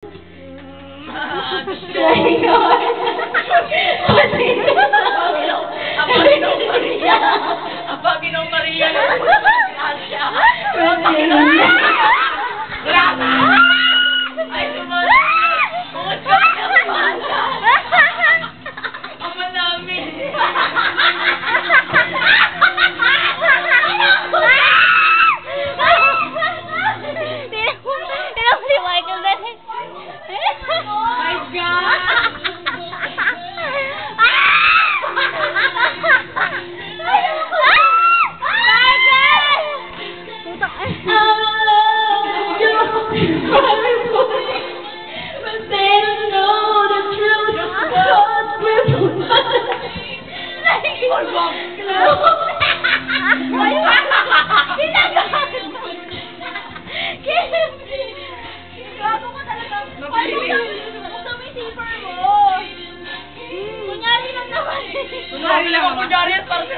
Ang Panginoong Maria na Gracia. Ay, sumalit. Kumusta ka naman? Ama namin. Tinang si Michael na rin. My God! Kunyari lang ako, Jarius, para sa